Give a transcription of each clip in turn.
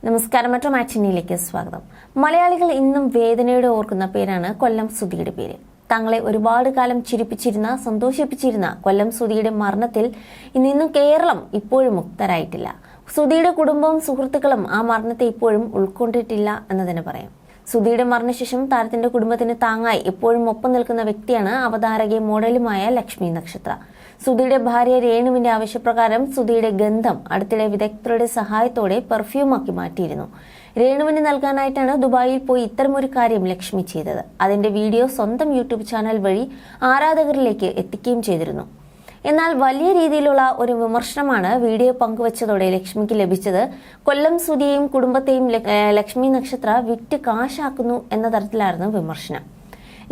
നമസ്കാരം, മെട്രോ മാറ്റിനിയിലേക്ക് സ്വാഗതം. മലയാളികൾ ഇന്നും വേദനയോടെ ഓർക്കുന്ന പേരാണ് കൊല്ലം സുധിയുടെ പേര്. തങ്ങളെ ഒരുപാട് കാലം ചിരിപ്പിച്ചിരുന്ന, സന്തോഷിപ്പിച്ചിരുന്ന കൊല്ലം സുധിയുടെ മരണത്തിൽ ഇന്നും കേരളം ഇപ്പോഴും മുക്തരായിട്ടില്ല. സുധിയുടെ കുടുംബവും സുഹൃത്തുക്കളും ആ മരണത്തെ ഇപ്പോഴും ഉൾക്കൊണ്ടിട്ടില്ല എന്ന് തന്നെ പറയാം. സുധിയുടെ മരണശേഷം താരത്തിന്റെ കുടുംബത്തിന് താങ്ങായി എപ്പോഴും ഒപ്പം നിൽക്കുന്ന വ്യക്തിയാണ് അവതാരകയും മോഡലുമായ ലക്ഷ്മി നക്ഷത്ര. സുധിയുടെ ഭാര്യ രേണുവിന്റെ ആവശ്യപ്രകാരം സുധിയുടെ ഗന്ധം അടുത്തിടെ വിദഗ്ധരുടെ സഹായത്തോടെ പെർഫ്യൂമാക്കി മാറ്റിയിരുന്നു. രേണുവിന് നൽകാനായിട്ടാണ് ദുബായിൽ പോയി ഇത്തരമൊരു കാര്യം ലക്ഷ്മി ചെയ്തത്. അതിന്റെ വീഡിയോ സ്വന്തം യൂട്യൂബ് ചാനൽ വഴി ആരാധകരിലേക്ക് എത്തിക്കുകയും ചെയ്തിരുന്നു. എന്നാൽ വലിയ രീതിയിലുള്ള ഒരു വിമർശനമാണ് വീഡിയോ പങ്കുവച്ചതോടെ ലക്ഷ്മിക്ക് ലഭിച്ചത്. കൊല്ലം സുധിയെയും കുടുംബത്തെയും ലക്ഷ്മി നക്ഷത്ര വിറ്റ് കാശാക്കുന്നു എന്ന തരത്തിലായിരുന്നു വിമർശനം.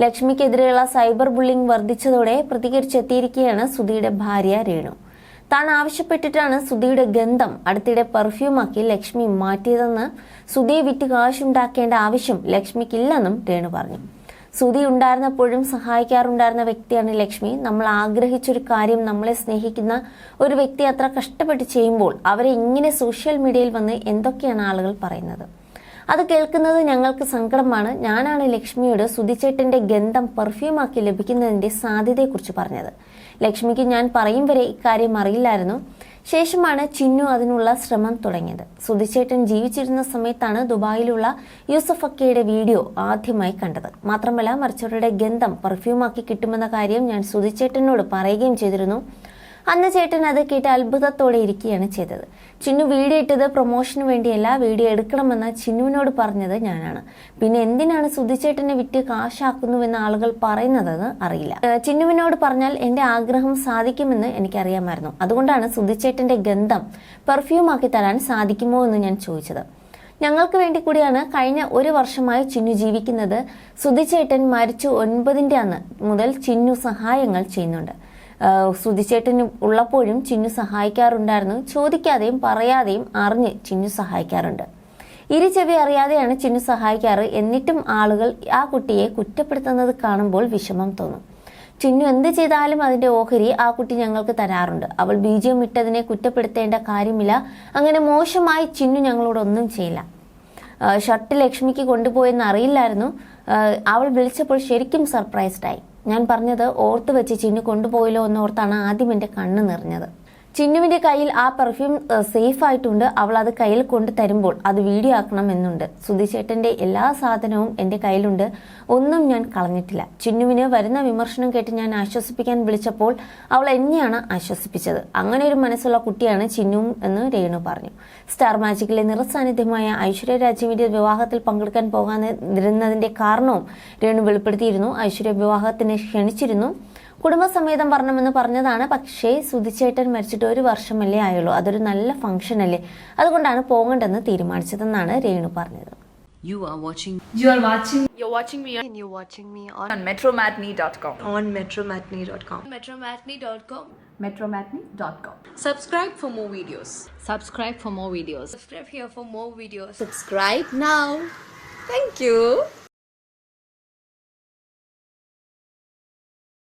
ലക്ഷ്മിക്കെതിരെയുള്ള സൈബർ ബുള്ളിംഗ് വർദ്ധിച്ചതോടെ പ്രതികരിച്ചെത്തിയിരിക്കുകയാണ് സുധിയുടെ ഭാര്യ രേണു. താൻ ആവശ്യപ്പെട്ടിട്ടാണ് സുധിയുടെ ഗന്ധം അടുത്തിടെ പെർഫ്യൂമാക്കി ലക്ഷ്മി മാറ്റിയതെന്ന്, സുധിയെ വിറ്റ് കാശുണ്ടാക്കേണ്ട ആവശ്യം ലക്ഷ്മിക്കില്ലെന്നും രേണു പറഞ്ഞു. സുധി ഉണ്ടായിരുന്നപ്പോഴും സഹായിക്കാറുണ്ടായിരുന്ന വ്യക്തിയാണ് ലക്ഷ്മി. നമ്മൾ ആഗ്രഹിച്ചൊരു കാര്യം നമ്മളെ സ്നേഹിക്കുന്ന ഒരു വ്യക്തി അത്ര കഷ്ടപ്പെട്ട് ചെയ്യുമ്പോൾ അവരെ ഇങ്ങനെ സോഷ്യൽ മീഡിയയിൽ വന്ന് എന്തൊക്കെയാണ് ആളുകൾ പറയുന്നത്? അത് കേൾക്കുന്നത് ഞങ്ങൾക്ക് സങ്കടമാണ്. ഞാനാണ് ലക്ഷ്മിയോട് സുധിച്ചേട്ടന്റെ ഗന്ധം പെർഫ്യൂമാക്കി ലഭിക്കുന്നതിന്റെ സാധ്യതയെക്കുറിച്ച് പറഞ്ഞത്. ലക്ഷ്മിക്ക് ഞാൻ പറയും വരെ ഇക്കാര്യം അറിയില്ലായിരുന്നു. ശേഷമാണ് ചിന്നു അതിനുള്ള ശ്രമം തുടങ്ങിയത്. സുധിച്ചേട്ടൻ ജീവിച്ചിരുന്ന സമയത്താണ് ദുബായിലുള്ള യൂസഫക്കയുടെ വീഡിയോ ആദ്യമായി കണ്ടത്. മാത്രമല്ല, മരിച്ചവരുടെ ഗന്ധം പെർഫ്യൂമാക്കി കിട്ടുമെന്ന കാര്യം ഞാൻ സുധിച്ചേട്ടനോട് പറയുകയും ചെയ്തിരുന്നു. അന്ന് ചേട്ടൻ അത് കേട്ട് അത്ഭുതത്തോടെ ഇരിക്കുകയാണ് ചെയ്തത്. ചിന്നു വീഡിയോ ഇട്ടത് പ്രൊമോഷന് വേണ്ടിയല്ല, വീഡിയോ എടുക്കണമെന്ന് ചിന്നുവിനോട് പറഞ്ഞത് ഞാനാണ്. പിന്നെ എന്തിനാണ് സുധിച്ചേട്ടനെ വിറ്റ് കാശാക്കുന്നുവെന്ന് ആളുകൾ പറയുന്നതെന്ന് അറിയില്ല. ചിന്നുവിനോട് പറഞ്ഞാൽ എന്റെ ആഗ്രഹം സാധിക്കുമെന്ന് എനിക്കറിയാമായിരുന്നു. അതുകൊണ്ടാണ് സുധിച്ചേട്ടന്റെ ഗന്ധം പെർഫ്യൂമാക്കി തരാൻ സാധിക്കുമോ എന്ന് ഞാൻ ചോദിച്ചത്. ഞങ്ങൾക്ക് വേണ്ടി കൂടിയാണ് കഴിഞ്ഞ ഒരു വർഷമായി ചിന്നു ജീവിക്കുന്നത്. സുധിച്ചേട്ടൻ മരിച്ചു 9ന്റെ അന്ന് മുതൽ ചിന്നു സഹായങ്ങൾ ചെയ്യുന്നുണ്ട്. സുധിച്ചേട്ടന് ഉള്ളപ്പോഴും ചിന്നു സഹായിക്കാറുണ്ടായിരുന്നു. ചോദിക്കാതെയും പറയാതെയും അറിഞ്ഞ് ചിന്നു സഹായിക്കാറുണ്ട്. ചെവി അറിയാതെയാണ് ചിന്നു സഹായിക്കാറ്. എന്നിട്ടും ആളുകൾ ആ കുട്ടിയെ കുറ്റപ്പെടുത്തുന്നത് കാണുമ്പോൾ വിഷമം തോന്നും. ചിന്നു എന്ത് ചെയ്താലും അതിന്റെ ഓഹരി ആ കുട്ടി ഞങ്ങൾക്ക് തരാറുണ്ട്. അവൾ ബീജം ഇട്ടതിനെ കുറ്റപ്പെടുത്തേണ്ട കാര്യമില്ല. അങ്ങനെ മോശമായി ചിന്നു ഞങ്ങളോടൊന്നും ചെയ്യില്ല. ഷർട്ട് ലക്ഷ്മിക്ക് കൊണ്ടുപോയെന്ന് അറിയില്ലായിരുന്നു. അവൾ വിളിച്ചപ്പോൾ ശരിക്കും സർപ്രൈസ്ഡായി. ഞാൻ പറഞ്ഞത് ഓർത്ത് വെച്ച് ചിന്നു കൊണ്ടുപോയല്ലോ എന്നോർത്താണ് ആദ്യം എൻ്റെ കണ്ണ് നിറഞ്ഞത്. ചിന്നുവിന്റെ കയ്യിൽ ആ പെർഫ്യൂം സേഫ് ആയിട്ടുണ്ട്. അവൾ അത് കയ്യിൽ കൊണ്ട് തരുമ്പോൾ അത് വീഡിയോ ആക്കണം എന്നുണ്ട്. സുധിച്ചേട്ടന്റെ എല്ലാ സാധനവും എൻ്റെ കയ്യിലുണ്ട്. ഒന്നും ഞാൻ കളഞ്ഞിട്ടില്ല. ചിന്നുവിന് വരുന്ന വിമർശനം കേട്ട് ഞാൻ ആശ്വസിപ്പിക്കാൻ വിളിച്ചപ്പോൾ അവൾ എന്നെയാണ് ആശ്വസിപ്പിച്ചത്. അങ്ങനെ ഒരു മനസ്സുള്ള കുട്ടിയാണ് ചിന്നു എന്ന് രേണു പറഞ്ഞു. സ്റ്റാർ മാജിക്കിലെ നിറസാന്നിധ്യമായ ഐശ്വര്യ രാജീവിന്റെ വിവാഹത്തിൽ പങ്കെടുക്കാൻ പോകാതിരുന്നതിന്റെ കാരണവും രേണു വെളിപ്പെടുത്തിയിരുന്നു. ഐശ്വര്യ വിവാഹത്തിന് ക്ഷണിച്ചിരുന്നു. കുടുംബസമേതം വരണമെന്ന് പറഞ്ഞതാണ്. പക്ഷേ സുധിച്ചേട്ടൻ മരിച്ചിട്ട് 1 വർഷമല്ലേ ആയുള്ളൂ. അതൊരു നല്ല ഫംഗ്ഷൻ അല്ലേ, അതുകൊണ്ടാണ് പോകണ്ടെന്ന് തീരുമാനിച്ചതെന്നാണ് രേണു പറഞ്ഞത്. You're watching me on metromatney.com. metromatney.com. metromatney.com. Subscribe for more videos. Subscribe for more videos. Subscribe here for more videos. Subscribe now. Thank you.